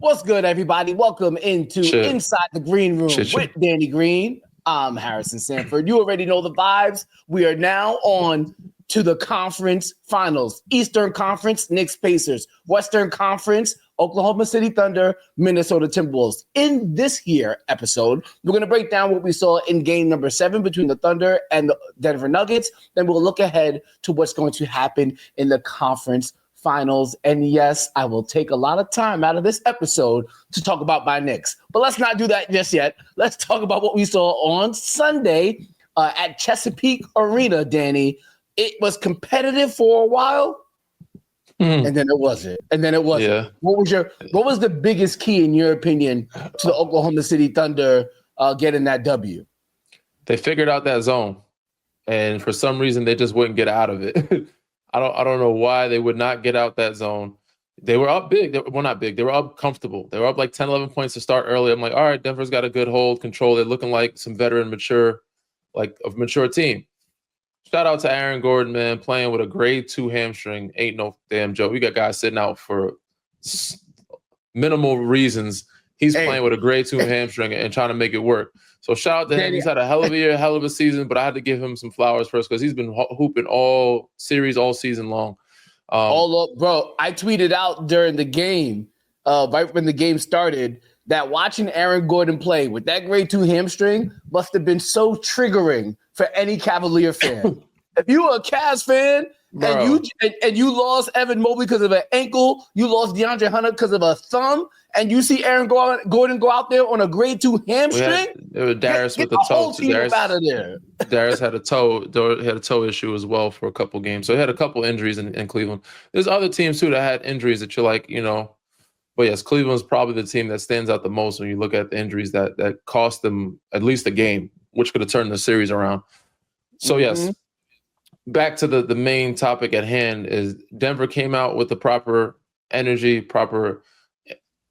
What's good, everybody? Welcome into Inside the Green Room with Danny Green. I'm Harrison Sanford. You already know the vibes. We are now on to the conference finals. Eastern Conference, Knicks Pacers. Western Conference, Oklahoma City Thunder, Minnesota Timberwolves. In this here episode, we're going to break down what we saw in game number 7 between the Thunder and the Denver Nuggets. Then we'll look ahead to what's going to happen in the conference finals. And yes, I will take a lot of time out of this episode to talk about my Knicks. But let's not do that just yet. Let's talk about what we saw on Sunday at Chesapeake Arena, Danny. It was competitive for a while, and then it wasn't. Yeah. What was the biggest key, in your opinion, to the Oklahoma City Thunder getting that W? They figured out that zone, and for some reason, they just wouldn't get out of it. I don't know why they would not get out that zone. They were up big. Not big. They were up comfortable. They were up like 10, 11 points to start early. I'm like, all right, Denver's got a good hold, control. They're looking like some veteran, mature team. Shout out to Aaron Gordon, man, playing with a grade 2 hamstring. Ain't no damn joke. We got guys sitting out for minimal reasons. He's playing with a grade 2 hamstring and trying to make it work. So shout out to him. He's had a hell of a year, hell of a season, but I had to give him some flowers first because he's been hooping all season long. Bro, I tweeted out during the game, right when the game started, that watching Aaron Gordon play with that grade 2 hamstring must have been so triggering for any Cavalier fan. If you were a Cavs fan and you lost Evan Mobley because of an ankle, you lost DeAndre Hunter because of a thumb, and you see Aaron Gordon go out there on a grade 2 hamstring, it was Darius with the toe. Darius out of there. Darius had a toe issue as well for a couple games. So he had a couple injuries in Cleveland. There's other teams too that had injuries that you're like, But yes, Cleveland's probably the team that stands out the most when you look at the injuries that cost them at least a game, which could have turned the series around. So yes, back to the main topic at hand is Denver came out with the proper energy, proper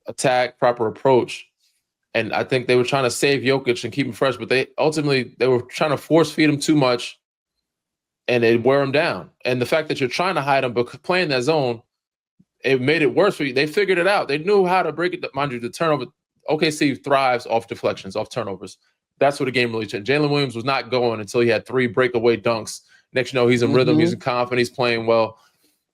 attack, proper approach. And I think they were trying to save Jokic and keep him fresh, but they were trying to force feed him too much and it wear him down. And the fact that you're trying to hide him, but playing that zone, it made it worse for you. They figured it out. They knew how to break it. Mind you, the turnover, OKC thrives off deflections, off turnovers. That's where the game really changed. Jalen Williams was not going until he had 3 breakaway dunks. Next, he's in rhythm, he's in confidence, he's playing well.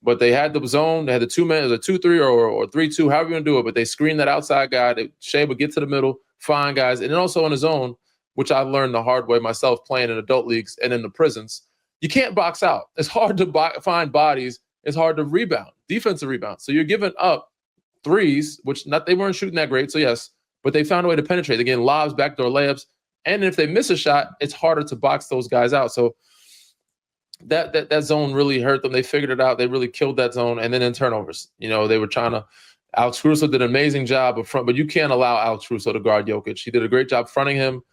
But they had the zone, they had the 2-man, a 2-3 or 3-2, however you want to do it. But they screened that outside guy. Shea would get to the middle, find guys. And then also in the zone, which I learned the hard way myself playing in adult leagues and in the prisons, you can't box out. It's hard to find bodies. It's hard to rebound, defensive rebound. So you're giving up threes, which they weren't shooting that great. So yes, but they found a way to penetrate. They're getting lobs, backdoor layups. And if they miss a shot, it's harder to box those guys out. So that zone really hurt them. They figured it out. They really killed that zone. And then in turnovers, they were trying to. Alex Caruso did an amazing job up front, but you can't allow Alex Caruso to guard Jokic. He did a great job fronting him.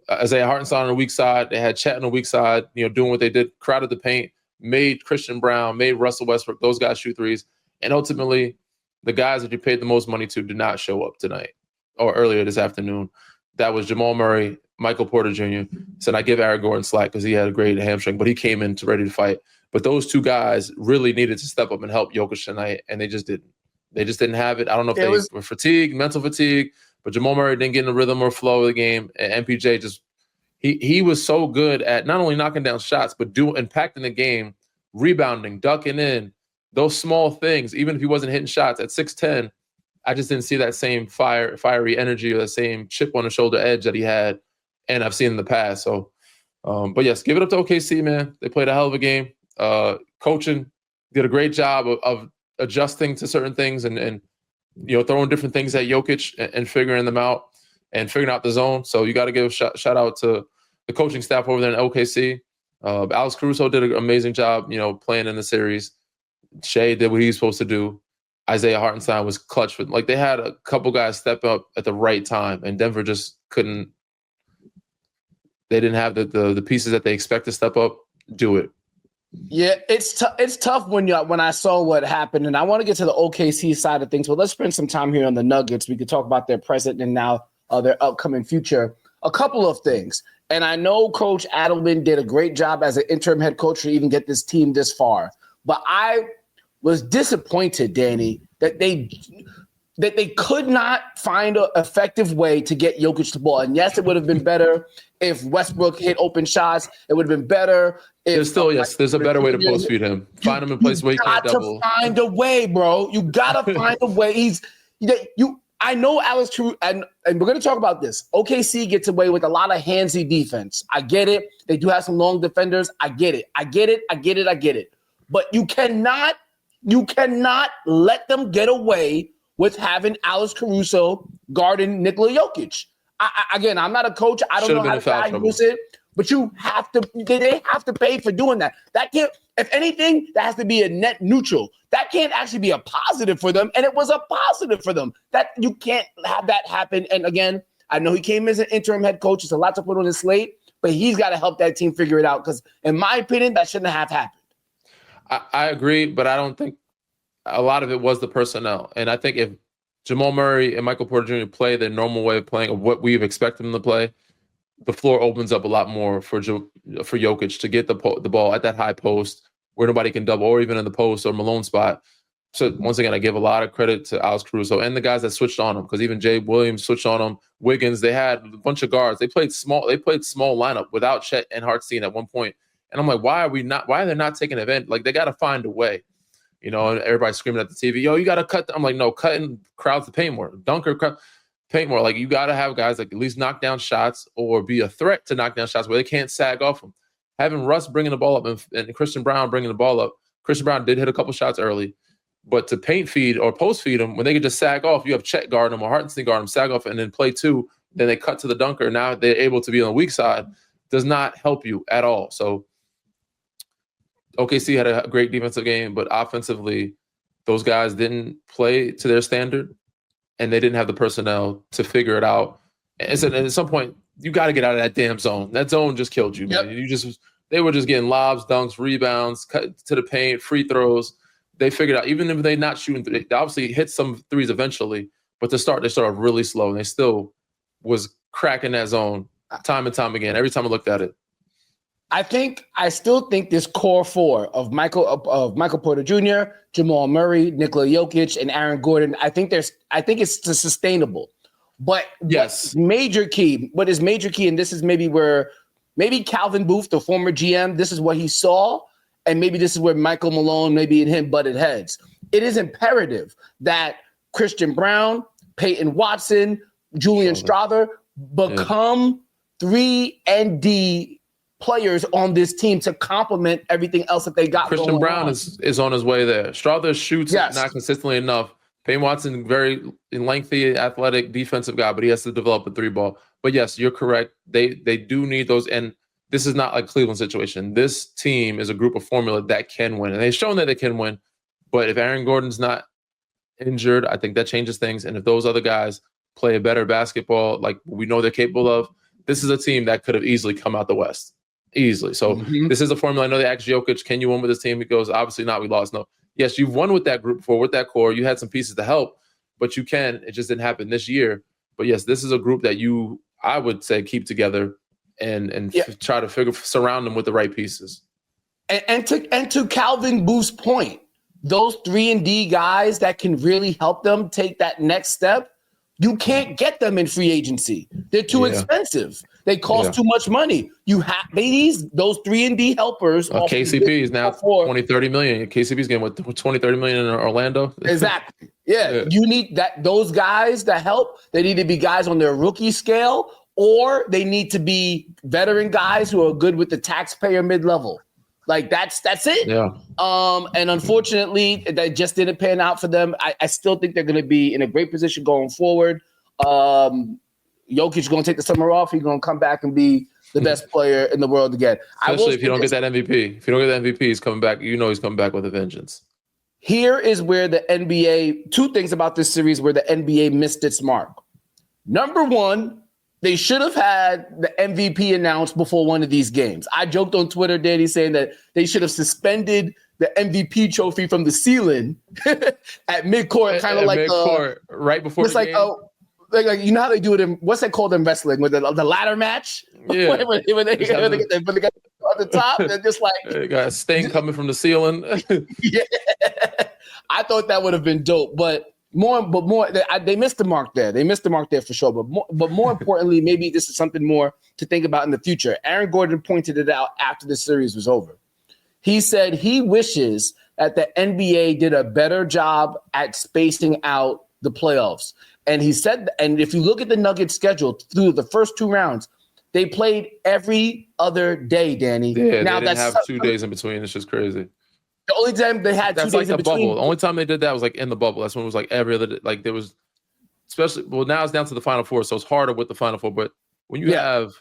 Isaiah Hartenstein on the weak side. They had Chet on the weak side, doing what they did, crowded the paint, made Christian Brown, made Russell Westbrook, those guys shoot threes. And ultimately, the guys that you paid the most money to did not show up tonight or earlier this afternoon. That was Jamal Murray, Michael Porter Jr. Said I give Aaron Gordon slack because he had a great hamstring, but he came in ready to fight. But those two guys really needed to step up and help Jokic tonight, and they just didn't. They just didn't have it. I don't know if they were fatigued, mental fatigue, but Jamal Murray didn't get in the rhythm or flow of the game. And MPJ just he was so good at not only knocking down shots, but impacting the game, rebounding, ducking in, those small things. Even if he wasn't hitting shots at 6'10", I just didn't see that same fiery energy or the same chip on the shoulder edge that he had, and I've seen in the past. So, but yes, give it up to OKC, man. They played a hell of a game. Coaching did a great job of adjusting to certain things and throwing different things at Jokic and figuring them out and figuring out the zone. So you got to give a shout out to the coaching staff over there in OKC. Alex Caruso did an amazing job, playing in the series. Shea did what he was supposed to do. Isaiah Hartenstein was clutch for they had a couple guys step up at the right time, and Denver just couldn't. They didn't have the pieces that they expect to step up. Do it. Yeah, it's tough when I saw what happened, and I want to get to the OKC side of things. But let's spend some time here on the Nuggets. We could talk about their present and now their upcoming future. A couple of things, and I know Coach Adelman did a great job as an interim head coach to even get this team this far. But I was disappointed, Danny, that that they could not find an effective way to get Jokic the ball. And yes, it would have been better if Westbrook hit open shots. It would have been better if there's a better way to post feed him. Find him in place where he can't double. You got to find a way, bro. You got to find a way. I know Alex Caruso, and we're going to talk about this. OKC gets away with a lot of handsy defense. I get it. They do have some long defenders. I get it. But you cannot let them get away with having Alex Caruso guarding Nikola Jokic. Again, I'm not a coach. I don't know how to diagnose it, but they have to pay for doing that. That can't, if anything, that has to be a net neutral. That can't actually be a positive for them, and it was a positive for them. That you can't have that happen. And again, I know he came as an interim head coach. It's a lot to put on his slate, but he's got to help that team figure it out because, in my opinion, that shouldn't have happened. I agree, but I don't think a lot of it was the personnel. And I think if Jamal Murray and Michael Porter Jr. play their normal way of playing, of what we've expected them to play, the floor opens up a lot more for Jokic to get the ball at that high post where nobody can double, or even in the post or Malone spot. So once again, I give a lot of credit to Alex Caruso and the guys that switched on him, because even Jay Williams switched on him. Wiggins, they had a bunch of guards. They played small lineup without Chet and Hartstein at one point. And I'm like, why are they not taking advantage? Like, they got to find a way. And everybody's screaming at the TV, yo, you got to cut. I'm like, no, cutting crowds to paint more. Paint more. Like, you got to have guys that at least knock down shots or be a threat to knock down shots where they can't sag off them. Having Russ bringing the ball up and Christian Brown bringing the ball up. Christian Brown did hit a couple shots early, but to paint feed or post feed them, when they can just sag off, you have Chet guard them or Hartenstein guard them, sag off, and then play two. Then they cut to the dunker. Now they're able to be on the weak side. Does not help you at all. So OKC had a great defensive game, but offensively, those guys didn't play to their standard, and they didn't have the personnel to figure it out. And so at some point, you got to get out of that damn zone. That zone just killed you, man. They were just getting lobs, dunks, rebounds, cut to the paint, free throws. They figured out, even if they're not shooting, they obviously hit some threes eventually, but to start, they started really slow, and they still was cracking that zone time and time again. Every time I looked at it. I still think this core four of Michael Porter Jr., Jamal Murray, Nikola Jokic, and Aaron Gordon, I think it's sustainable. But yes, what is major key, and this is maybe Calvin Booth, the former GM, this is what he saw, and maybe this is where Michael Malone, maybe and him butted heads. It is imperative that Christian Brown, Peyton Watson, Julian Strawther become 3-and-D players on this team to complement everything else that they got. Christian Brown is on his way there. Strawther shoots not consistently enough. Payne Watson, very lengthy, athletic, defensive guy, but he has to develop a three ball. But yes, you're correct. They do need those. And this is not like Cleveland situation. This team is a group of formula that can win. And they've shown that they can win. But if Aaron Gordon's not injured, I think that changes things. And if those other guys play a better basketball, like we know they're capable of, this is a team that could have easily come out the West. Easily. So This is a formula. I know they asked Jokic, can you win with this team? He goes, obviously not. We lost. No. Yes, you've won with that group before, with that core. You had some pieces to help, but you can. It just didn't happen this year. But yes, this is a group that I would say, keep together and try to surround them with the right pieces. And to Calvin Booth's point, those 3-and-D guys that can really help them take that next step, you can't get them in free agency. They're too expensive. They cost too much money. You have those 3-and-D helpers. KCP is now $20-30 million. KCP's getting $20-30 million in Orlando. Exactly. Yeah. You need those guys that help. They need to be guys on their rookie scale, or they need to be veteran guys who are good with the taxpayer mid-level. Like that's it. Yeah. And unfortunately, that just didn't pan out for them. I still think they're going to be in a great position going forward. Jokic is going to take the summer off. He's going to come back and be the best player in the world again. Especially if you don't get that MVP. If you don't get that MVP, he's coming back. He's coming back with a vengeance. Here is where the NBA, two things about this series where the NBA missed its mark. Number one, they should have had the MVP announced before one of these games. I joked on Twitter, Danny, saying that they should have suspended the MVP trophy from the ceiling at midcourt, kind of like midcourt, right before it's the like game. Like you know how they do it in what's that called in wrestling with the ladder match? Yeah, when they get on the top, they're just like they got a sting coming from the ceiling. Yeah, I thought that would have been dope, but They missed the mark there. They missed the mark there for sure. But more importantly, maybe this is something more to think about in the future. Aaron Gordon pointed it out after the series was over. He said he wishes that the NBA did a better job at spacing out the playoffs. And he said, and if you look at the Nuggets schedule through the first 2 rounds, they played every other day, Danny. Yeah, now, they didn't have 2 days in between. It's just crazy. The only time they had 2 days like in between. Bubble. The only time they did that was like in the bubble. That's when it was like every other day. Like there was, especially, well, now it's down to the Final Four, so it's harder with the Final Four. But when you have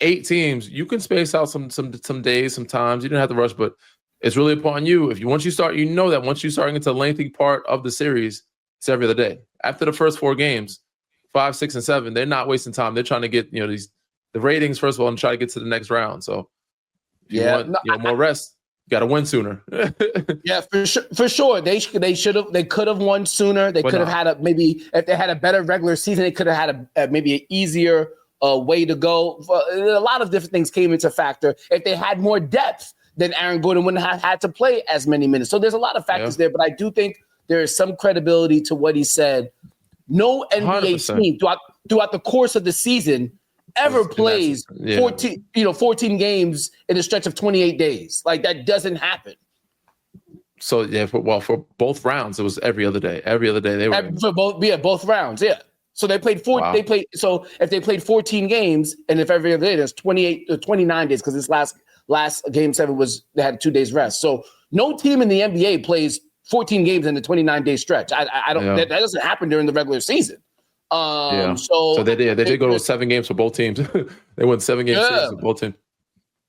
8 teams, you can space out some days, sometimes. You don't have to rush, but it's really upon you. Once you start into the lengthy part of the series, it's every other day. After the first 4 games, 5, 6, and 7, they're not wasting time. They're trying to get the ratings first of all and try to get to the next round. So if you want more rest, you got to win sooner. Yeah, for sure. They could have won sooner. They could have had maybe if they had a better regular season, they could have had maybe an easier way to go. A lot of different things came into factor. If they had more depth, then Aaron Gordon wouldn't have had to play as many minutes. So there's a lot of factors there, but I do think there is some credibility to what he said. No NBA 100%. Team throughout the course of the season ever plays 14 games in a stretch of 28 days. Like that doesn't happen. So for both rounds, it was every other day. Every other day they were for both rounds. Yeah. So they played So if they played 14 games, and if every other day, there's 29 days because this last game 7 they had 2 days rest. So no team in the NBA plays 14 games in a 29-day stretch. I don't. That doesn't happen during the regular season. So they did go to 7 games for both teams. They won 7 games for both teams.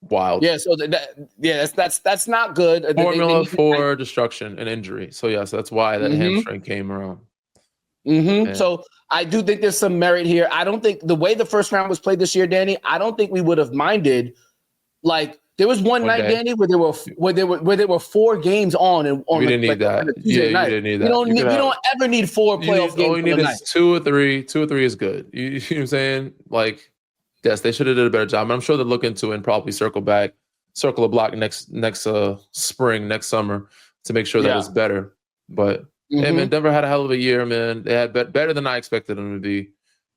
Wild. Yeah. So that's not good. Formula for destruction and injury. So so that's why that hamstring came around. Mm-hmm. So I do think there's some merit here. I don't think the way the first round was played this year, Danny, I don't think we would have minded. Like there was one night, day. Danny, where there were 4 games on. We didn't need that. You didn't need that. You don't ever need 4 playoff games. All you need is 2 or 3. 2 or 3 is good. You know what I'm saying? Like, yes, they should have did a better job. And I'm sure they'll look into it and probably circle the block next spring, next summer to make sure that it's better. But hey, man, Denver had a hell of a year, man. They had better than I expected them to be,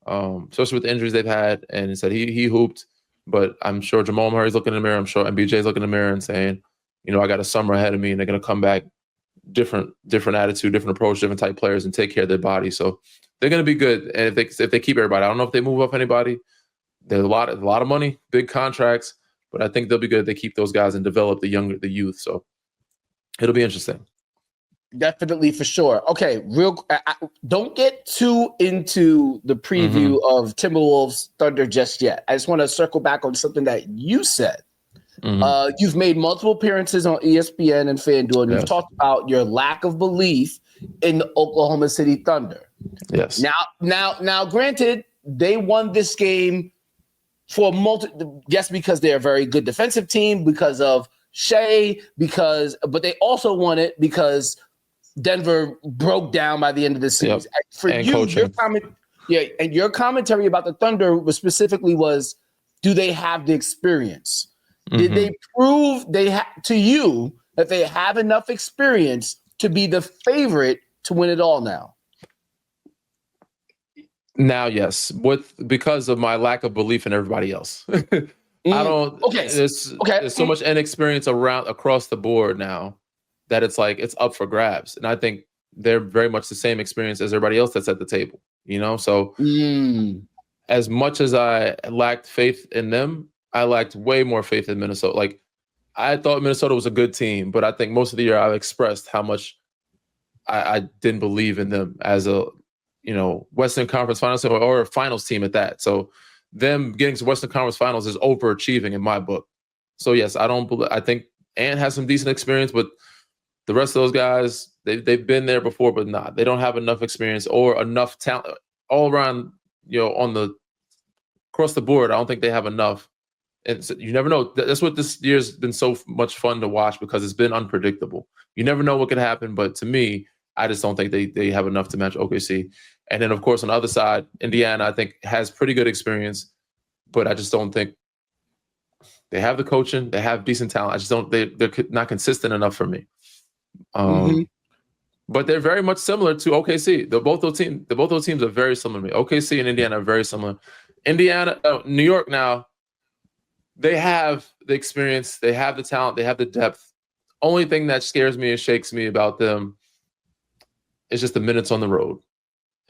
especially with the injuries they've had. And he said he hooped. But I'm sure Jamal Murray's looking in the mirror. I'm sure MBJ's looking in the mirror and saying, I got a summer ahead of me, and they're going to come back different attitude, different approach, different type players, and take care of their body. So they're going to be good. And if they keep everybody, I don't know if they move up anybody. There's a lot of money, big contracts, but I think they'll be good if they keep those guys and develop the youth. So it'll be interesting. Definitely, for sure. Okay, don't get too into the preview of Timberwolves Thunder just yet. I just want to circle back on something that you said. You've made multiple appearances on ESPN and FanDuel, and you've talked about your lack of belief in the Oklahoma City Thunder. Yes. Now, granted, they won this game because they're a very good defensive team, because of Shea, but they also won it because Denver broke down by the end of the series. For and you, your commentary about the Thunder was, do they have the experience? Did they prove to you that they have enough experience to be the favorite to win it all now? Now, yes, because of my lack of belief in everybody else. I don't. Okay. There's so much inexperience across the board now that it's like it's up for grabs, and I think they're very much the same experience as everybody else that's at the table. So as much as I lacked faith in them, I lacked way more faith in Minnesota. Like I thought Minnesota was a good team, but I think most of the year I've expressed how much I didn't believe in them as a Western Conference Finals or a Finals team at that. So them getting to Western Conference Finals is overachieving in my book. So yes, I think Ant has some decent experience, but the rest of those guys, they've been there before, but they don't have enough experience or enough talent all around, across the board. I don't think they have enough. And so you never know. That's what this year's been so much fun to watch, because it's been unpredictable. You never know what could happen, but to me, I just don't think they have enough to match OKC. And then, of course, on the other side, Indiana, I think, has pretty good experience, but I just don't think they have the coaching. They have decent talent. I just don't. They're not consistent enough for me. But they're very much similar to OKC. Both those teams are very similar to me. OKC and Indiana are very similar. New York now, they have the experience, they have the talent, they have the depth. Only thing that scares me and shakes me about them is just the minutes on the road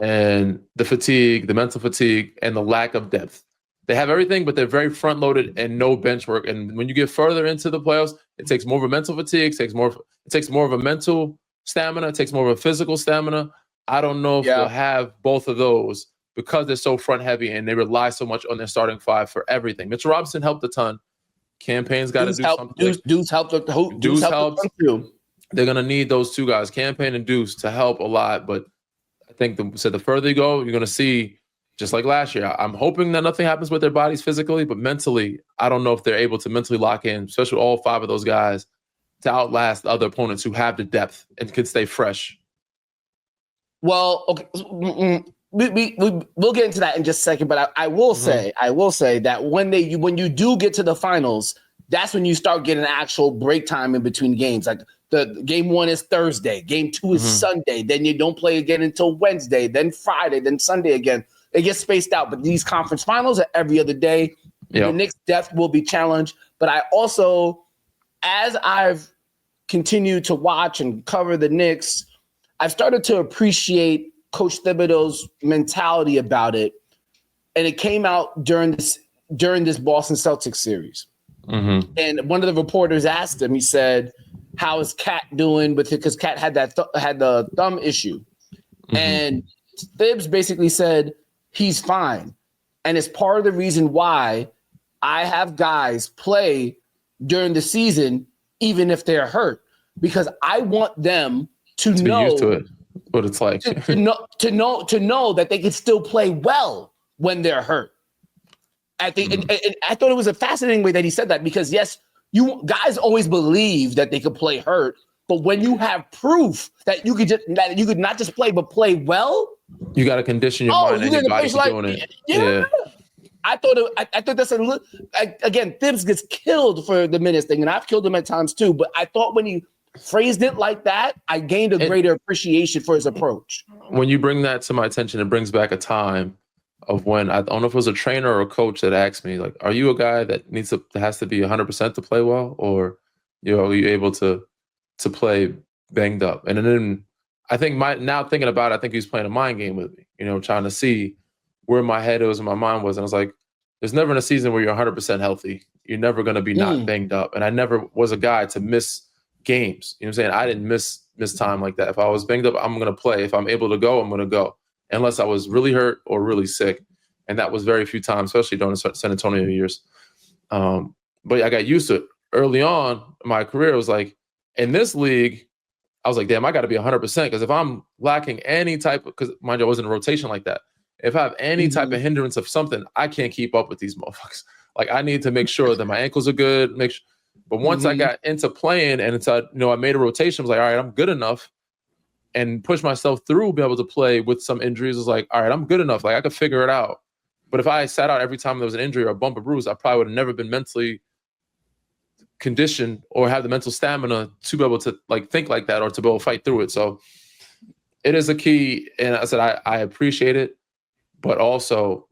and the fatigue, the mental fatigue, and the lack of depth. They have everything, but they're very front-loaded and no bench work. And when you get further into the playoffs, it takes more of a mental fatigue, it takes more of a mental stamina, it takes more of a physical stamina. I don't know if they'll have both of those because they're so front-heavy and they rely so much on their starting five for everything. Mitchell Robinson helped a ton. Campaign's got to do something. Deuce helped. Deuce helped too. They're going to need those two guys, Campaign and Deuce, to help a lot. But I think the further you go, you're going to see, just like last year, I'm hoping that nothing happens with their bodies physically, but mentally, I don't know if they're able to mentally lock in, especially all five of those guys, to outlast the other opponents who have the depth and can stay fresh. Well, okay, we'll get into that in just a second, but I will say that when you do get to the finals, that's when you start getting actual break time in between games. Like the game 1 is Thursday, game 2 is Sunday, then you don't play again until Wednesday, then Friday, then Sunday again. It gets spaced out, but these conference finals are every other day. Yep. The Knicks' depth will be challenged, but I also, as I've continued to watch and cover the Knicks, I've started to appreciate Coach Thibodeau's mentality about it, and it came out during this Boston Celtics series. Mm-hmm. And one of the reporters asked him, he said, "How is Cat doing with it?" Because Cat had the thumb issue, and Thibs basically said he's fine, and it's part of the reason why I have guys play during the season even if they're hurt, because I want them to know be used to it, what it's like, to know that they can still play well when they're hurt. I think, and I thought it was a fascinating way that he said that, because yes, you guys always believe that they could play hurt, but when you have proof that you could not just play but play well, you got to condition your mind and your body for doing it. Yeah. I thought that's again, Thibs gets killed for the minutes thing, and I've killed him at times too. But I thought when he phrased it like that, I gained a greater appreciation for his approach. When you bring that to my attention, it brings back a time of when, I don't know if it was a trainer or a coach that asked me, like, are you a guy that has to be 100% to play well, or are you able to play banged up? And then I think now thinking about it, I think he was playing a mind game with me, trying to see where my head was and my mind was. And I was like, there's never in a season where you're 100% healthy. You're never going to be not banged up. And I never was a guy to miss games. You know what I'm saying? I didn't miss time like that. If I was banged up, I'm going to play. If I'm able to go, I'm going to go, unless I was really hurt or really sick. And that was very few times, especially during the San Antonio years. But I got used to it. Early on in my career, it was like, in this league, I was like, damn, I got to be 100%, because if I'm lacking any type of, because mind you, I wasn't in rotation like that. If I have any type of hindrance of something, I can't keep up with these motherfuckers. Like, I need to make sure that my ankles are good. But once I got into playing and I made a rotation, I was like, all right, I'm good enough, and push myself through, be able to play with some injuries. I was like, all right, I'm good enough. Like, I could figure it out. But if I sat out every time there was an injury or a bump or bruise, I probably would have never been mentally conditioned or have the mental stamina to be able to think like that, or to be able to fight through it. So it is a key. And I said, I appreciate it, but also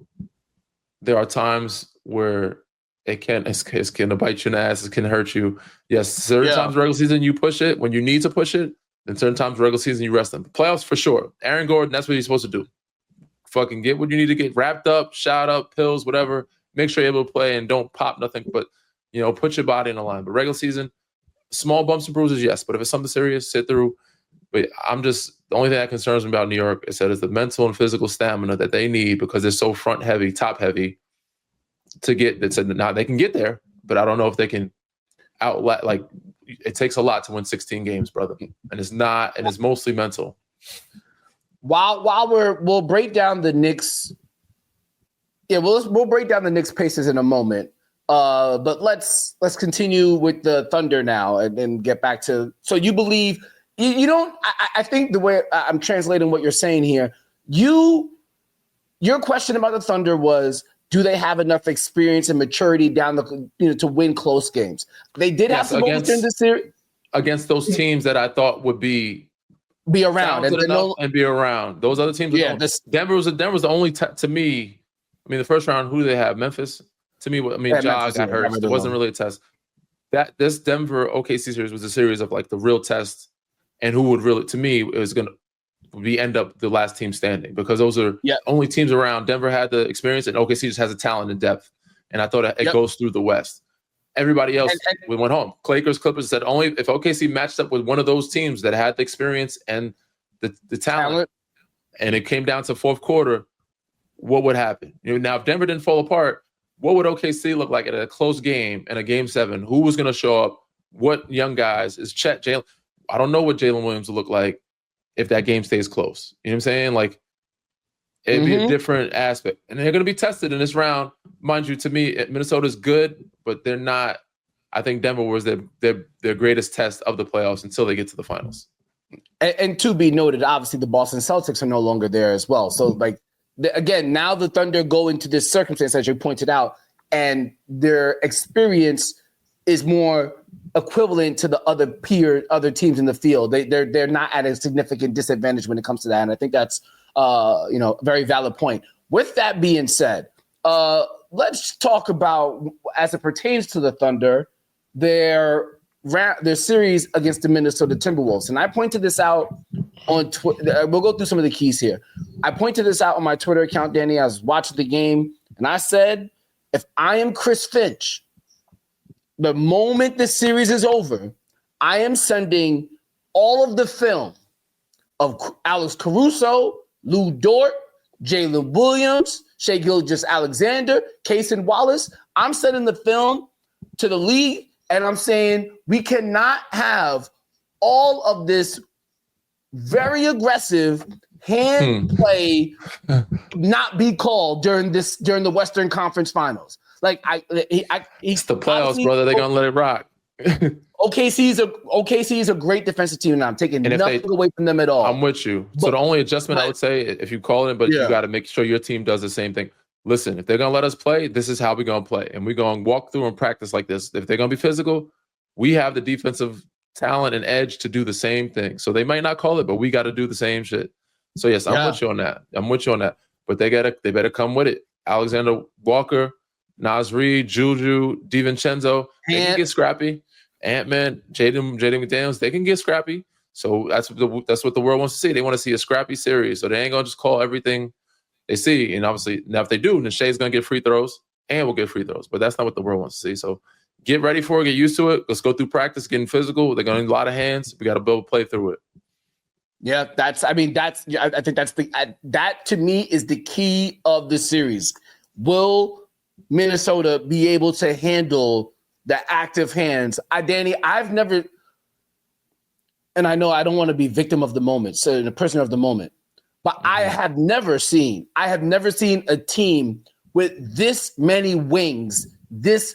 there are times where it can bite you in the ass. It can hurt you. Yes. Certain times regular season, you push it when you need to push it. And certain times regular season, you rest them. Playoffs for sure. Aaron Gordon, that's what he's supposed to do. Fucking get what you need to get, wrapped up, shot up, pills, whatever. Make sure you're able to play and don't pop nothing, but put your body in the line. But regular season, small bumps and bruises, yes. But if it's something serious, sit through. But the only thing that concerns me about New York is the mental and physical stamina that they need, because they're so front heavy, top heavy, to get that. Said now they can get there, but I don't know if they can outlet. Like, it takes a lot to win 16 games, brother, and it's mostly mental. While we'll break down the Knicks. Yeah, we'll break down the Knicks paces in a moment. But let's continue with the Thunder now and then get back to. So you believe you don't? I think the way I'm translating what you're saying here, your question about the Thunder was, do they have enough experience and maturity down to win close games? They did have some moments in this series against those teams that I thought would be be around and be around. Those other teams. Yeah, Denver was the only to me. I mean, the first round, who do they have? Memphis. To me, Ja got hurt. It wasn't really a test. This Denver OKC series was a series of like the real test, and who would really, to me, it was going to be end up the last team standing, because those are only teams around. Denver had the experience, and OKC just has the talent and depth. And I thought it goes through the West. Everybody else went home. Lakers, Clippers said only if OKC matched up with one of those teams that had the experience and the talent, and it came down to fourth quarter, what would happen? Now if Denver didn't fall apart, what would OKC look like at a close game and a game 7? Who was going to show up? What young guys? Is Chet, Jalen? I don't know what Jalen Williams will look like if that game stays close. You know what I'm saying? Like, it'd be a different aspect. And they're going to be tested in this round. Mind you, to me, Minnesota's good, but they're not. I think Denver was their greatest test of the playoffs until they get to the finals. And to be noted, obviously, the Boston Celtics are no longer there as well. So, like, again, now the Thunder go into this circumstance, as you pointed out, and their experience is more equivalent to the other teams in the field. They're not at a significant disadvantage when it comes to that. And I think that's a very valid point. With that being said, let's talk about, as it pertains to the Thunder, their series against the Minnesota Timberwolves. And I pointed this out on Twitter. We'll go through some of the keys here. I pointed this out on my Twitter account, Danny. I was watching the game, and I said, if I am Chris Finch, the moment the series is over, I am sending all of the film of Alex Caruso, Lou Dort, Jalen Williams, Shai Gilgeous-Alexander, Cason Wallace. I'm sending the film to the league, and I'm saying we cannot have all of this very aggressive hand play not be called during the Western Conference Finals. Like it's the playoffs, brother. They're gonna let it rock. OKC is a great defensive team, and I'm taking nothing away from them at all. I'm with you. So the only adjustment I would say, if you call it, but you got to make sure your team does the same thing. Listen, if they're gonna let us play, this is how we're gonna play, and we're gonna walk through and practice like this. If they're gonna be physical, we have the defensive talent and edge to do the same thing. So they might not call it, but we got to do the same shit. So yes, I'm with you on that. But they better come with it. Alexander Walker, Naz Reid, Juju, DiVincenzo, they can get scrappy. Ant-Man, Jaden McDaniels, they can get scrappy. So that's what the world wants to see. They want to see a scrappy series. So they ain't gonna just call everything they see. And obviously, now if they do, then Shai's gonna get free throws and we'll get free throws. But that's not what the world wants to see. So get ready for it, get used to it. Let's go through practice, getting physical. They're gonna need a lot of hands. We got to build play through it. Yeah, I think that's that to me is the key of the series. Will Minnesota be able to handle the active hands? Danny, I've never, and I know I don't want to be victim of the moment, so the prisoner of the moment, but I have never seen a team with this many wings, this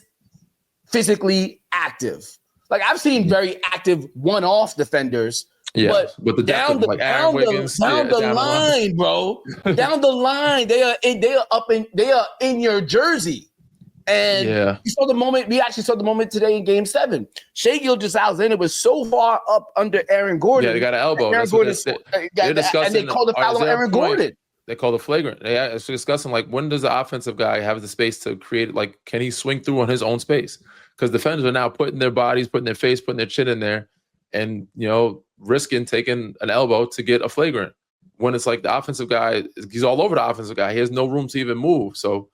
physically active. Like, I've seen very active one-off defenders. Yeah, but down the line, bro. Down the line, they are in your jersey. And we actually saw the moment today in Game 7. Shai Gilgeous-Alexander was so far up under Aaron Gordon. Yeah, they got an elbow. Aaron Gordon, they're discussing, and they called the foul on Aaron Gordon. They call the flagrant. They are discussing, like, when does the offensive guy have the space to create, like, can he swing through on his own space? Because defenders are now putting their bodies, putting their face, putting their chin in there, and, risking taking an elbow to get a flagrant. When it's like the offensive guy, he's all over the offensive guy. He has no room to even move. So,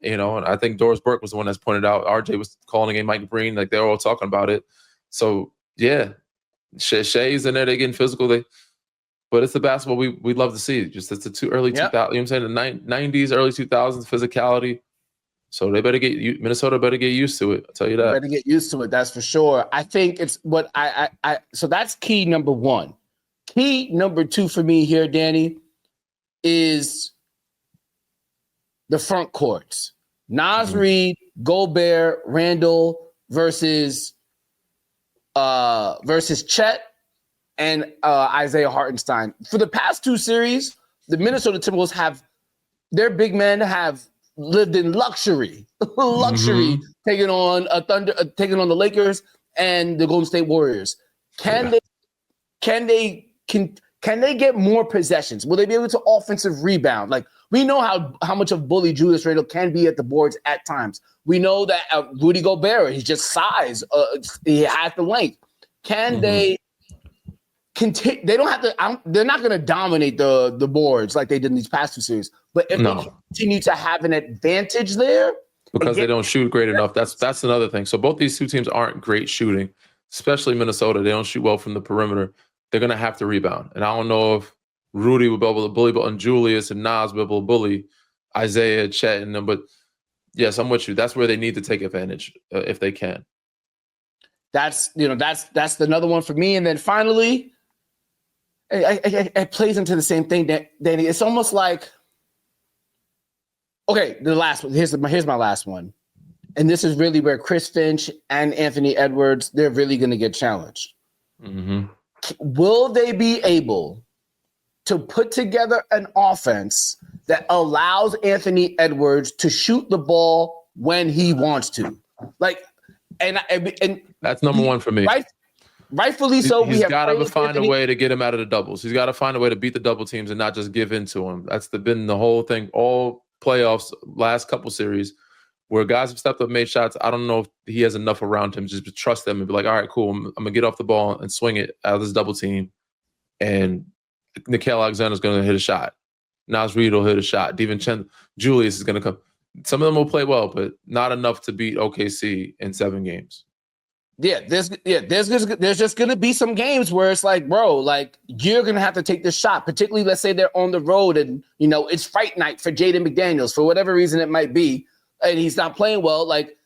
and I think Doris Burke was the one that's pointed out. RJ was calling a game, Mike Breen, like they're all talking about it. So, yeah, Shai's in there, they're getting physical. But it's the basketball we love to see. Just it's the too early 2000s, you know what I'm saying? The 90s, early 2000s, physicality. So Minnesota better get used to it. I'll tell you that. Better get used to it. That's for sure. I think it's what so that's key number one. Key number two for me here, Danny, is the front courts. Naz Reid, Gobert, Randall versus Chet and Isaiah Hartenstein. For the past two series, the Minnesota Timberwolves their big men have lived in luxury, taking on the Lakers and the Golden State Warriors. Can they Can they get more possessions? Will they be able to offensive rebound? Like, we know how much of bully Julius Randle can be at the boards at times. We know that Rudy Gobert, he's just size. He has the length. Can they continue? They don't have to. They're not going to dominate the boards like they did in these past 2 series. But if they continue to have an advantage there, because they don't shoot great enough. That's another thing. So both these 2 teams aren't great shooting, especially Minnesota. They don't shoot well from the perimeter. They're going to have to rebound. And I don't know if Rudy will be able to bully, and Julius and Nas will be able to bully Isaiah, Chet, and them. But yes, I'm with you. That's where they need to take advantage if they can. That's another one for me. And then finally, it plays into the same thing, Danny. It's almost like, okay, the last one. Here's my last one. And this is really where Chris Finch and Anthony Edwards, they're really going to get challenged. Mm-hmm. Will they be able to put together an offense that allows Anthony Edwards to shoot the ball when he wants to? Like, and that's number one for me. Rightfully so. He's got to find a way to get him out of the doubles. He's got to find a way to beat the double teams and not just give in to him. That's been the whole thing, all playoffs, last couple series, where guys have stepped up, made shots. I don't know if he has enough around him just to trust them and be like, all right, cool. I'm going to get off the ball and swing it out of this double team. And Nickeil Alexander's going to hit a shot. Nas Reed will hit a shot. DiVincenzo, Julius is going to come. Some of them will play well, but not enough to beat OKC in 7 games. There's just going to be some games where it's like, bro, like, you're going to have to take this shot, particularly let's say they're on the road and, it's fight night for Jaden McDaniels for whatever reason it might be. And he's not playing well. Like,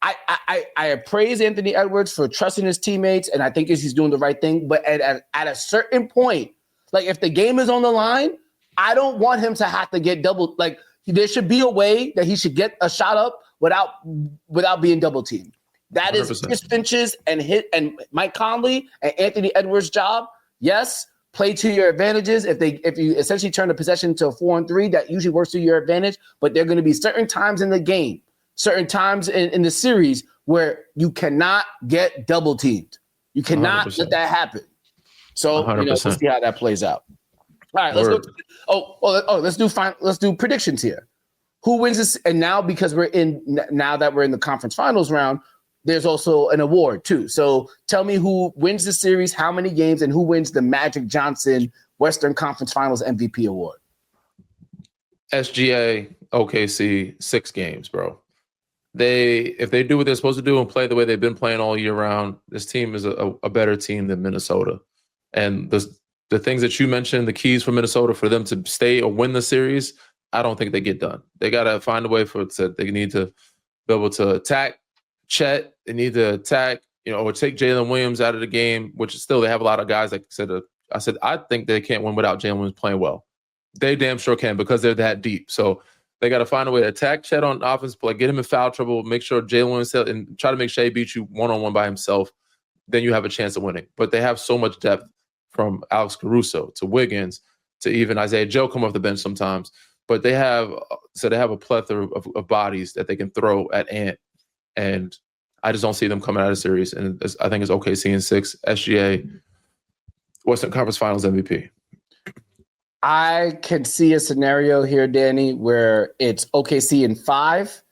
I praise Anthony Edwards for trusting his teammates, and I think he's doing the right thing. But at a certain point, like, if the game is on the line, I don't want him to have to get double. Like, there should be a way that he should get a shot up without being double teamed. That 100%. Is Chris Finch's and Mike Conley and Anthony Edwards' job. Yes, play to your advantages. If you essentially turn a possession to a 4-on-3, that usually works to your advantage. But there are going to be certain times in the game, certain times in the series where you cannot get double teamed. You cannot 100%. Let that happen. So let's see how that plays out. All right, let's go. Let's do predictions here. Who wins this? And now because now that we're in the conference finals round, there's also an award too. So tell me who wins the series, how many games, and who wins the Magic Johnson Western Conference Finals MVP award. SGA, OKC, 6 games, bro. If they do what they're supposed to do and play the way they've been playing all year round, this team is a better team than Minnesota. And the things that you mentioned, the keys for Minnesota for them to stay or win the series, I don't think they get done. They got to find a way they need to be able to attack Chet. They need to attack, or take Jalen Williams out of the game, which still they have a lot of guys. Like I said, I think they can't win without Jalen Williams playing well. They damn sure can because they're that deep. So they got to find a way to attack Chet on offense, get him in foul trouble, make sure Jalen Williams and try to make Shea beat you one-on-one by himself. Then you have a chance of winning. But they have so much depth from Alex Caruso to Wiggins to even Isaiah Joe come off the bench sometimes. But they have a plethora of bodies that they can throw at Ant. And I just don't see them coming out of the series. And I think it's OKC in 6, SGA, Western Conference Finals MVP. I can see a scenario here, Danny, where it's OKC in 5,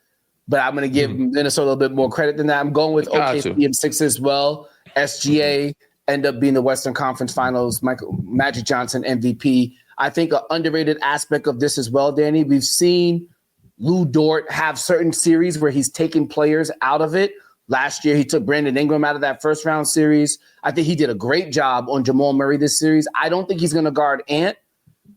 but I'm going to give Minnesota a little bit more credit than that. I'm going with OKC in 6 as well. SGA end up being the Western Conference Finals Magic Johnson MVP. I think an underrated aspect of this as well, Danny, we've seen Lou Dort have certain series where he's taking players out of it. Last year, he took Brandon Ingram out of that first round series. I think he did a great job on Jamal Murray this series. I don't think he's going to guard Ant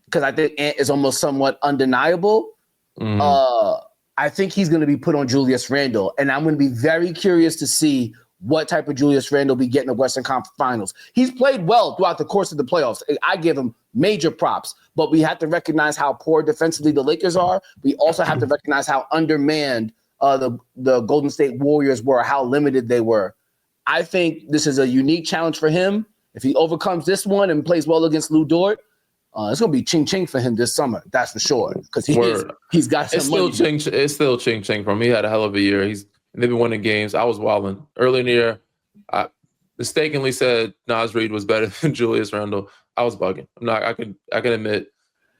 because I think Ant is almost somewhat undeniable. I think he's going to be put on Julius Randle, and I'm going to be very curious to see what type of Julius Randle be getting the Western Conference Finals. He's played well throughout the course of the playoffs. I give him major props, but we have to recognize how poor defensively the Lakers are. We also have to recognize how undermanned the Golden State Warriors were, how limited they were. I think this is a unique challenge for him. If he overcomes this one and plays well against Lou Dort, it's going to be ching-ching for him this summer. That's for sure. Because he's got some money. It's still ching-ching for him. He had a hell of a year. They've been winning games. I was wilding. Early in the year, mistakenly said Naz Reid was better than Julius Randle, I was bugging. I can admit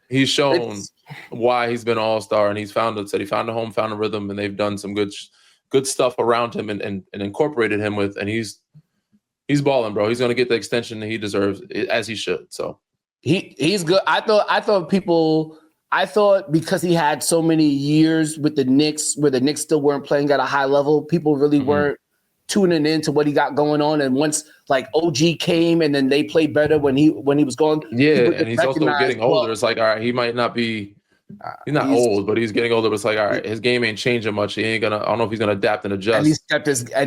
he's shown why he's been an all-star, and he found a home, found a rhythm, and they've done some good stuff around him and incorporated him with, and he's balling, bro. He's going to get the extension that he deserves, as he should. So he's good. I thought because he had so many years with the Knicks, where the Knicks still weren't playing at a high level, people really weren't tuning into what he got going on. And once like OG came and then they played better when he was gone. Yeah, and he's also getting older. It's like, all right, he might not be he's not old, but he's getting older. But it's like, all right, his game ain't changing much. He ain't gonna, I don't know if he's gonna adapt and adjust. And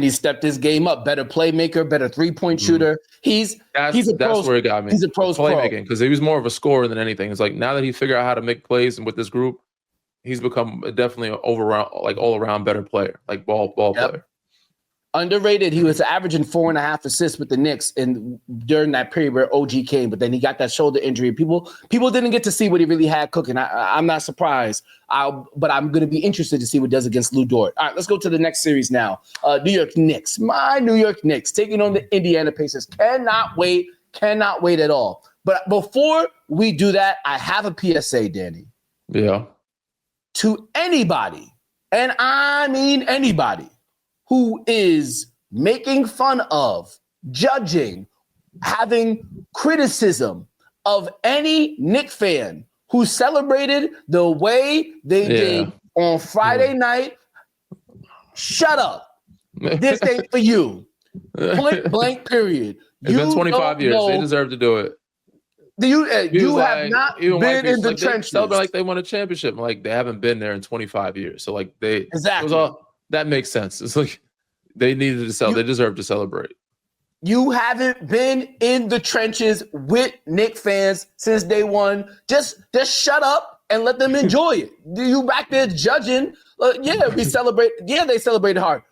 he stepped his game up. Better playmaker, better 3-point shooter. That's where he got me. He's a pros playmaking, because he was more of a scorer than anything. It's like now that he figured out how to make plays, and with this group, he's become definitely an all around better player, like ball player. Underrated. He was averaging 4.5 assists with the Knicks during that period where OG came, but then he got that shoulder injury. People didn't get to see what he really had cooking. I'm not surprised. But I'm going to be interested to see what he does against Lou Dort. All right, let's go to the next series now. New York Knicks. My New York Knicks taking on the Indiana Pacers. Cannot wait at all. But before we do that, I have a PSA, Danny. Yeah. To anybody, and I mean anybody, who is making fun of, judging, having criticism of any Knicks fan who celebrated the way they did on Friday night, shut up. This ain't for you. Point blank, period. It's been 25 years. They deserve to do it. You have not been in the trenches. They celebrate like they won a championship. Like they haven't been there in 25 years. So like exactly. That makes sense. It's like they needed to celebrate. They deserve to celebrate. You haven't been in the trenches with Knicks fans since day one. Just shut up and let them enjoy it. You back there judging? We celebrate. Yeah, they celebrated hard.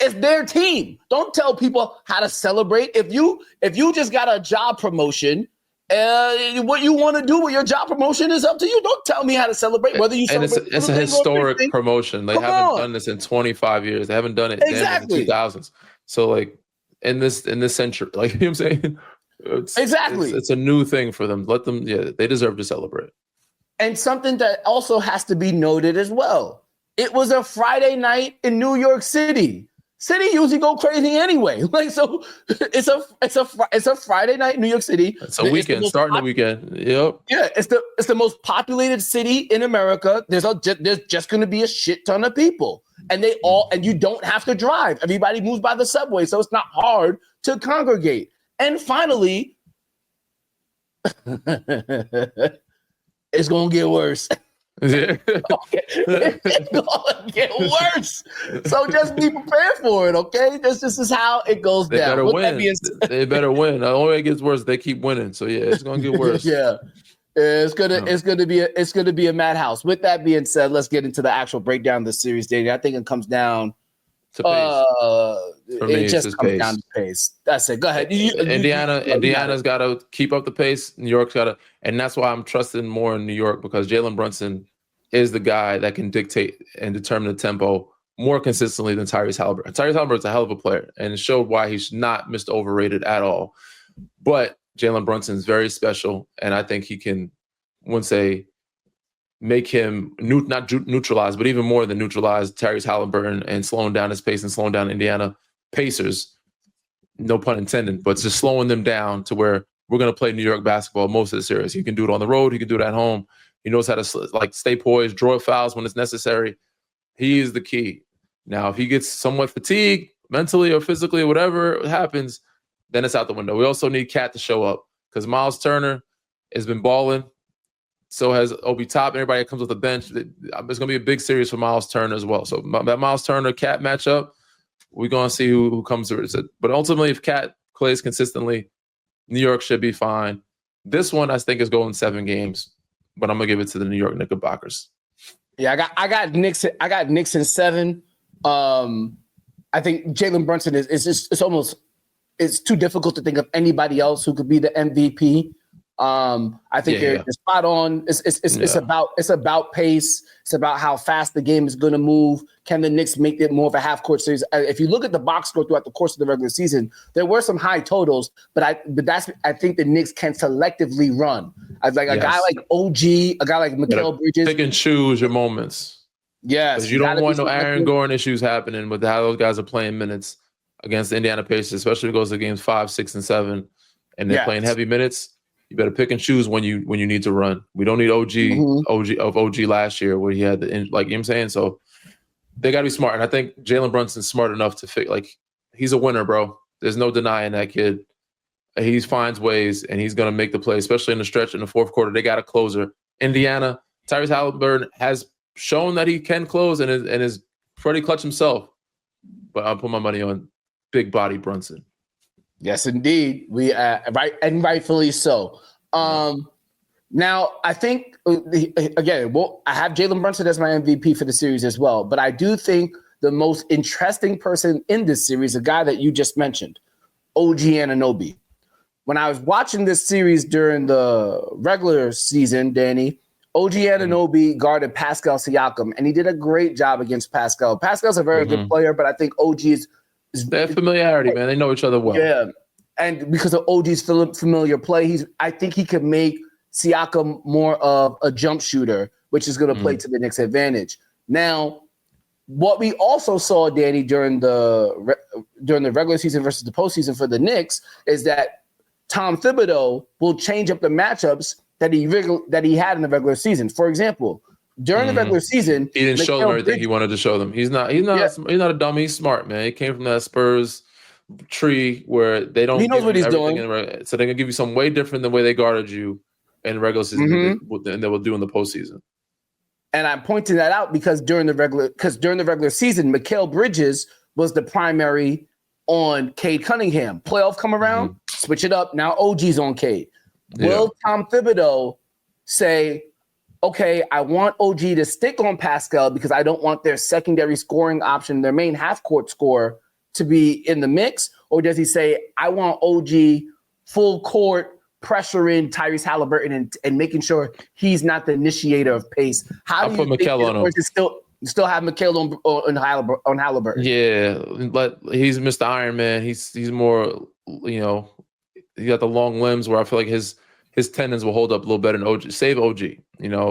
It's their team. Don't tell people how to celebrate. If you just got a job promotion, what you want to do with your job promotion is up to you. Don't tell me how to celebrate. Whether you celebrate, it's a historic promotion. They haven't done this in 25 years. They haven't done it in the 2000s. So like in this century, like, you know what I'm saying? It's a new thing for them. Let them. Yeah, they deserve to celebrate. And something that also has to be noted as well. It was a Friday night in New York City. City usually go crazy anyway. Like, so it's a Friday night in New York City. It's a weekend, starting the weekend. Yep. Yeah, it's the most populated city in America. There's just going to be a shit ton of people, and you don't have to drive. Everybody moves by the subway, so it's not hard to congregate. And finally, it's going to get worse. Yeah. It's gonna get worse. So just be prepared for it, okay? This is how it goes down. Better win. They better win. The only way it gets worse, they keep winning. So yeah, it's gonna get worse. Yeah. It's gonna be a madhouse. With that being said, let's get into the actual breakdown of the series, Danny. I think it comes down to pace. It just comes down to pace. That's it. Go ahead. Indiana's got to keep up the pace. New York's got to, and that's why I'm trusting more in New York, because Jalen Brunson is the guy that can dictate and determine the tempo more consistently than Tyrese Haliburton. Tyrese Haliburton's a hell of a player, and it showed why he's not Mr. Overrated at all. But Jalen Brunson's very special, and I think he can, make him not neutralize, but even more than neutralize Tyrese Haliburton and slowing down his pace and slowing down Indiana Pacers. No pun intended, but just slowing them down to where we're going to play New York basketball most of the series. He can do it on the road. He can do it at home. He knows how to stay poised, draw fouls when it's necessary. He is the key. Now, if he gets somewhat fatigued mentally or physically or whatever happens, then it's out the window. We also need Cat to show up, because Miles Turner has been balling. So has Obi Top. Everybody that comes off the bench. It's going to be a big series for Miles Turner as well. So that Miles Turner-Cat matchup, we're going to see who comes through it. But ultimately, if Cat plays consistently, New York should be fine. This one, I think, is going 7 games, but I'm going to give it to the New York Knickerbockers. Yeah, I got Knicks. I got Knicks in 7. I think Jalen Brunson is just, it's too difficult to think of anybody else who could be the MVP I think you're spot on. It's about pace. It's about how fast the game is going to move. Can the Knicks make it more of a half court series? If you look at the box score throughout the course of the regular season, there were some high totals, but I think the Knicks can selectively run. A guy like OG, a guy like Mikal Bridges. Pick and choose your moments. Yes, because you don't want no Aaron Gordon issues happening with how those guys are playing minutes against the Indiana Pacers, especially if it goes to games 5, 6, and 7, and they're playing heavy minutes. You better pick and choose when you need to run. We don't need OG last year where he had the, you know what I'm saying? So they got to be smart. And I think Jalen Brunson's smart enough to he's a winner, bro. There's no denying that kid. He finds ways and he's going to make the play, especially in the stretch in the fourth quarter. They got a closer. Indiana, Tyrese Halliburton has shown that he can close and is pretty clutch himself. But I'll put my money on big body Brunson. Yes, indeed. We rightfully so. Now, I think again, I have Jalen Brunson as my MVP for the series as well. But I do think the most interesting person in this series, a guy that you just mentioned, OG Anunoby. When I was watching this series during the regular season, Danny, OG Anunoby guarded Pascal Siakam, and he did a great job against Pascal. Pascal's a very good player, but I think OG is they have familiarity, man. They know each other well. Yeah, and because of OG's familiar play, I think he could make Siakam more of a jump shooter, which is going to play to the Knicks' advantage. Now, what we also saw, Danny, during the regular season versus the postseason for the Knicks is that Tom Thibodeau will change up the matchups that he had in the regular season. For example, during the regular season, he didn't show them everything he wanted to show them. He's not a dummy. He's smart, man. He came from that Spurs tree where they don't. He knows what he's doing. So they're gonna give you something way different than the way they guarded you in the regular season than they will do in the postseason. And I'm pointing that out because during the regular season, Mikal Bridges was the primary on Cade Cunningham. Playoff come around, switch it up. Now OG's on Cade. Will Tom Thibodeau say, okay, I want OG to stick on Pascal because I don't want their secondary scoring option, their main half-court scorer, to be in the mix? Or does he say, I want OG full court pressuring Tyrese Halliburton and making sure he's not the initiator of pace? How do you think still have Mikal on Halliburton? Yeah, but he's Mr. Iron Man. He's more, he got the long limbs where I feel like his tendons will hold up a little better than OG. Save OG,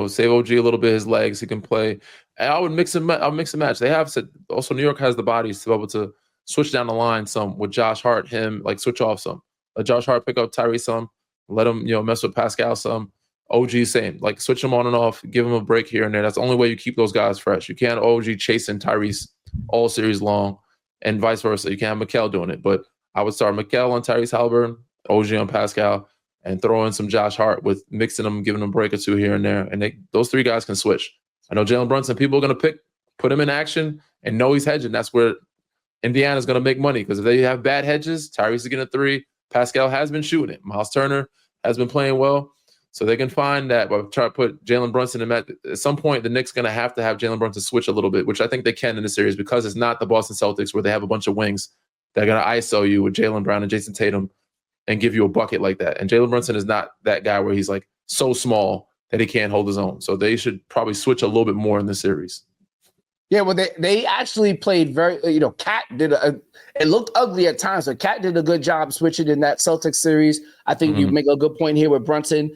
save OG a little bit. His legs, he can play. I would mix and match. They have said also New York has the bodies to be able to switch down the line some with Josh Hart. Switch off some. Let Josh Hart pick up Tyrese some. Let him mess with Pascal some. OG same. Switch him on and off. Give him a break here and there. That's the only way you keep those guys fresh. You can't OG chasing Tyrese all series long, and vice versa. You can't have Mikal doing it. But I would start Mikal on Tyrese Halliburton, OG on Pascal, and throw in some Josh Hart with mixing them, giving them a break or two here and there. And those three guys can switch. I know Jalen Brunson, people are going to put him in action and know he's hedging. That's where Indiana's going to make money because if they have bad hedges, Tyrese is getting a three. Pascal has been shooting it. Miles Turner has been playing well. So they can find that by trying to put Jalen Brunson in that. At some point, the Knicks going to have Jalen Brunson switch a little bit, which I think they can in the series because it's not the Boston Celtics where they have a bunch of wings that are going to ISO you with Jaylen Brown and Jason Tatum and give you a bucket like that. And Jalen Brunson is not that guy where he's so small that he can't hold his own. So they should probably switch a little bit more in the series. Yeah, well, they actually played very, Cat did it looked ugly at times, but Cat did a good job switching in that Celtics series. I think you make a good point here with Brunson.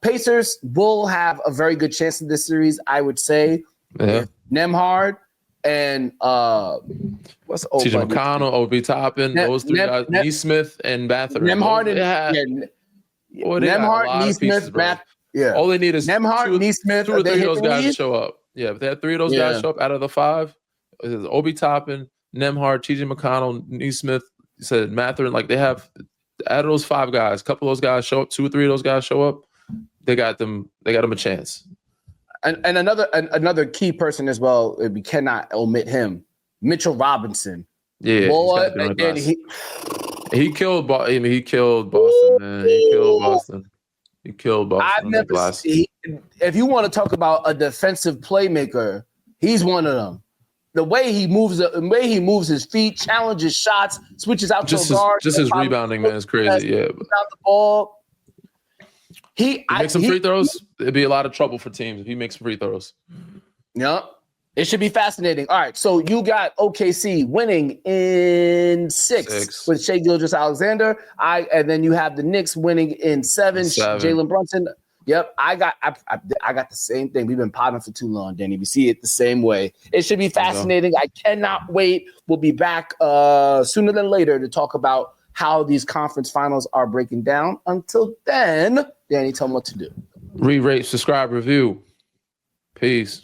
Pacers will have a very good chance in this series, I would say. Yeah. Nemhard and what's old TJ McConnell, Obi Toppin, those three guys, Nesmith and Mathurin. Nemhard Nemhard, Nesmith, all they need is Nemhard, Nesmith, two or three of those guys to show up. Yeah, if they had three of those guys show up out of the five, it was Obi Toppin, Nemhard, TJ McConnell, Nesmith, you said Mathurin, they have out of those five guys, a couple of those guys show up, two or three of those guys show up, they got them a chance. And another key person as well, we cannot omit him, Mitchell Robinson. Yeah, he killed Boston. He killed Boston, man. He killed Boston. I've never seen. If you want to talk about a defensive playmaker, he's one of them. The way he moves his feet, challenges shots, switches out to a guard. Just his rebounding, man, is crazy. Yeah, without the ball. He makes some free throws. It'd be a lot of trouble for teams if he makes free throws. Yep. It should be fascinating. All right, so you got OKC winning in 6 with Shai Gilgeous-Alexander. And then you have the Knicks winning in 7. Jalen Brunson. Yep, I got the same thing. We've been potting for too long, Danny. We see it the same way. It should be fascinating. I cannot wait. We'll be back sooner than later to talk about how these conference finals are breaking down. Until then, Danny, tell them what to do. Re-rate, subscribe, review. Peace.